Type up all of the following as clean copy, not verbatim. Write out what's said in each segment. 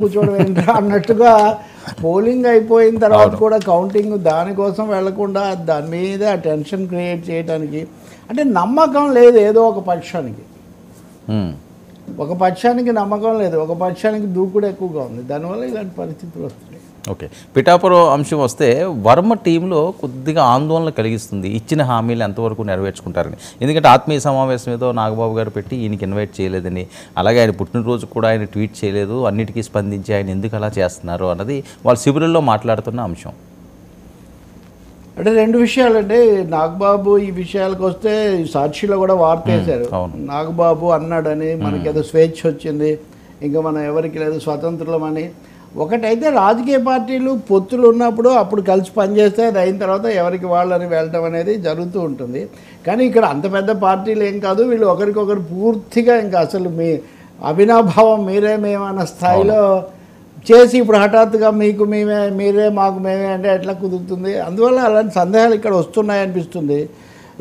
కూర్చోవడం ఏంట్రా అన్నట్టుగా పోలింగ్ అయిపోయిన తర్వాత కూడా కౌంటింగ్ దానికోసం వెళ్లకుండా దాని మీద టెన్షన్ క్రియేట్ చేయడానికి అంటే నమ్మకం లేదు ఏదో ఒక పక్షానికి నమ్మకం లేదు, ఒక పక్షానికి దూకుడు ఎక్కువగా ఉంది, దానివల్ల ఇలాంటి పరిస్థితులు వస్తున్నాయి. ఓకే, పిఠాపురం అంశం వస్తే వర్మ టీంలో కొద్దిగా ఆందోళన కలిగిస్తుంది. ఇచ్చిన హామీలు ఎంతవరకు నెరవేర్చుకుంటారని. ఎందుకంటే ఆత్మీయ సమావేశం ఏదో నాగబాబు గారు పెట్టి ఈయనకి ఇన్వైట్ చేయలేదని, అలాగే ఆయన పుట్టినరోజు కూడా ఆయన ట్వీట్ చేయలేదు, అన్నిటికీ స్పందించి ఆయన ఎందుకు అలా చేస్తున్నారు అన్నది వాళ్ళ శిబిరంలో మాట్లాడుతున్న అంశం. అంటే రెండు విషయాలంటే, నాగబాబు ఈ విషయాలకు వస్తే సాక్షిలో కూడా వార్త వేశారు, నాగబాబు అన్నాడని మనకేదో స్వేచ్ఛ వచ్చింది, ఇంకా మనం ఎవరికి లేదు స్వతంత్రులమని. ఒకటైతే రాజకీయ పార్టీలు పొత్తులు ఉన్నప్పుడు అప్పుడు కలిసి పనిచేస్తే అది అయిన తర్వాత ఎవరికి వాళ్ళని వెళ్ళటం అనేది జరుగుతూ ఉంటుంది. కానీ ఇక్కడ అంత పెద్ద పార్టీలు ఏం కాదు, వీళ్ళు ఒకరికొకరు పూర్తిగా ఇంకా అసలు మీ అవినాభావం మీరే మేమన్న స్థాయిలో చేసి ఇప్పుడు హఠాత్తుగా మీకు మేమే మీరే మాకు మేమే అంటే ఎట్లా కుదురుతుంది. అందువల్ల అలాంటి సందేహాలు ఇక్కడ వస్తున్నాయనిపిస్తుంది.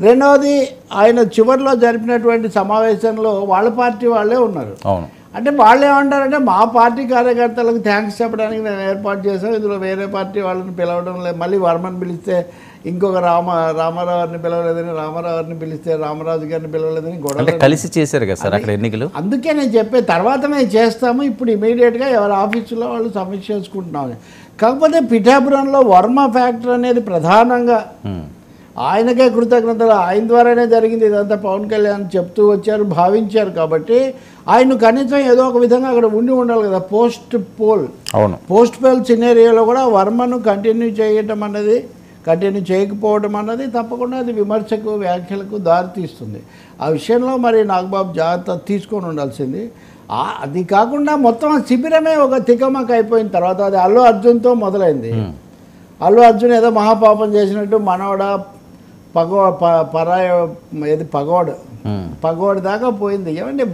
రెండవది, ఆయన చివరిలో జరిపినటువంటి సమావేశంలో వాళ్ళ పార్టీ వాళ్ళే ఉన్నారు. అంటే వాళ్ళు ఏమంటారంటే మా పార్టీ కార్యకర్తలకు థ్యాంక్స్ చెప్పడానికి మేము ఏర్పాటు చేసాం, ఇందులో వేరే పార్టీ వాళ్ళని పిలవడం లేదు, మళ్ళీ వర్మని పిలిస్తే ఇంకొక రామారావు గారిని పిలవలేదని, రామారావు గారిని పిలిస్తే రామరాజు గారిని పిలవలేదని గొడవ కలిసి చేశారు కదా సార్ అక్కడ ఎన్నికలు. అందుకే నేను చెప్పే తర్వాత మేము చేస్తాము, ఇప్పుడు ఇమీడియట్గా ఎవరి ఆఫీసులో వాళ్ళు సమీక్ష చేసుకుంటున్నాం. కాకపోతే పిఠాపురంలో వర్మ ఫ్యాక్టర్ అనేది ప్రధానంగా ఆయనకే కృతజ్ఞతలు, ఆయన ద్వారానే జరిగింది ఇదంతా పవన్ కళ్యాణ్ చెప్తూ వచ్చారు, భావించారు. కాబట్టి ఆయన కనీసం ఏదో ఒక విధంగా అక్కడ ఉండాలి కదా. పోస్ట్ పోల్ సినేరియోలో కూడా వర్మను కంటిన్యూ చేయకపోవడం అన్నది తప్పకుండా అది విమర్శకు వ్యాఖ్యలకు దారితీస్తుంది. ఆ విషయంలో మరి నాగబాబు జాగ్రత్త తీసుకొని ఉండాల్సింది. అది కాకుండా మొత్తం శిబిరమే ఒక తికమక అయిపోయిన తర్వాత అది అల్లు అర్జున్తో మొదలైంది. అల్లు అర్జున్ ఏదో మహాపాపం చేసినట్టు మనవడ పగోడు దాకా పోయింది. ఏమంటే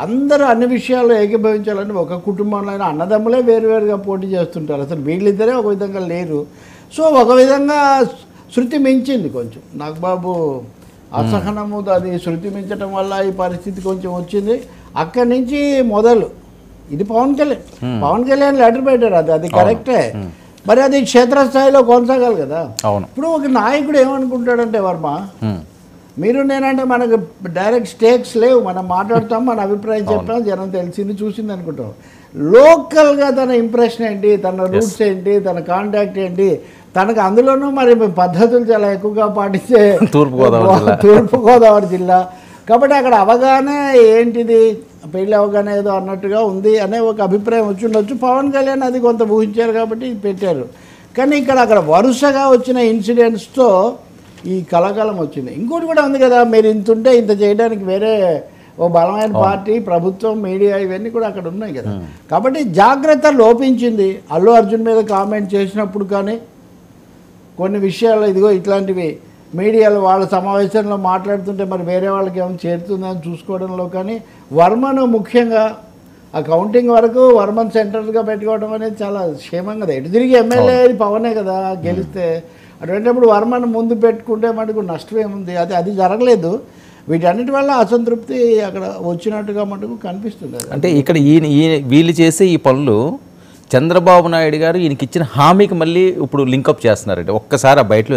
అందరూ అన్ని విషయాల్లో ఏకీభవించాలని ఒక కుటుంబంలో అయినా అన్నదమ్ములే వేరువేరుగా పోటీ చేస్తుంటారు, అసలు వీళ్ళిద్దరే ఒక విధంగా లేరు. సో ఒక విధంగా శృతి మించింది కొంచెం నాగబాబు అసహనము, అది శృతి మించడం వల్ల ఈ పరిస్థితి కొంచెం వచ్చింది. అక్కడి నుంచి మొదలు ఇది పవన్ కళ్యాణ్ లెటర్ పెట్టారు, అది కరెక్టే, మరి అది క్షేత్రస్థాయిలో కొనసాగాలి కదా. ఇప్పుడు ఒక నాయకుడు ఏమనుకుంటాడంటే, వర్మ మీరు నేనంటే మనకు డైరెక్ట్ స్టేక్స్ లేవు, మనం మాట్లాడతాం, మన అభిప్రాయం చెప్తాం, జనం తెలిసింది చూసింది అనుకుంటాం. లోకల్గా తన ఇంప్రెషన్ ఏంటి, తన రూట్స్ ఏంటి, తన కాంటాక్ట్ ఏంటి, తనకు అందులోనూ మరి పద్ధతులు చాలా ఎక్కువగా పాటించే తూర్పుగోదావరి జిల్లా కాబట్టి అక్కడ అవగానే ఏంటిది పెళ్ళి అవగానే ఏదో అన్నట్టుగా ఉంది అనే ఒక అభిప్రాయం వచ్చి ఉండొచ్చు. పవన్ కళ్యాణ్ అది కొంత ఊహించారు కాబట్టి పెట్టారు. కానీ అక్కడ వరుసగా వచ్చిన ఇన్సిడెంట్స్తో ఈ కలకాలం వచ్చింది. ఇంకోటి కూడా ఉంది కదా, మీరు ఇంత ఉంటే ఇంత చేయడానికి వేరే ఓ బలమైన పార్టీ, ప్రభుత్వం, మీడియా ఇవన్నీ కూడా అక్కడ ఉన్నాయి కదా. కాబట్టి జాగ్రత్త లోపించింది. అల్లు అర్జున్ మీద కామెంట్ చేసినప్పుడు కానీ కొన్ని విషయాలు ఇదిగో ఇట్లాంటివి మీడియాలో వాళ్ళ సమావేశంలో మాట్లాడుతుంటే మరి వేరే వాళ్ళకి ఏమైనా చేరుతుందని చూసుకోవడంలో కానీ, వర్మను ముఖ్యంగా ఆ కౌంటింగ్ వరకు వర్మన్ సెంటర్గా పెట్టుకోవడం అనేది చాలా క్షేమంగా కదా. ఎటు తిరిగి ఎమ్మెల్యే పవనే కదా గెలిస్తే, అటువంటిప్పుడు వర్మను ముందు పెట్టుకుంటే మటుకు నష్టం ఏముంది, అది జరగలేదు. వీటన్నిటి వల్ల అసంతృప్తి అక్కడ వచ్చినట్టుగా మటుకు కనిపిస్తుంది. అంటే ఇక్కడ వీళ్ళు చేసే ఈ పనులు చంద్రబాబు నాయుడు గారు ఈయనకి ఇచ్చిన హామీకి మళ్ళీ ఇప్పుడు లింకప్ చేస్తున్నారంటే ఒక్కసారి ఆ బయటలో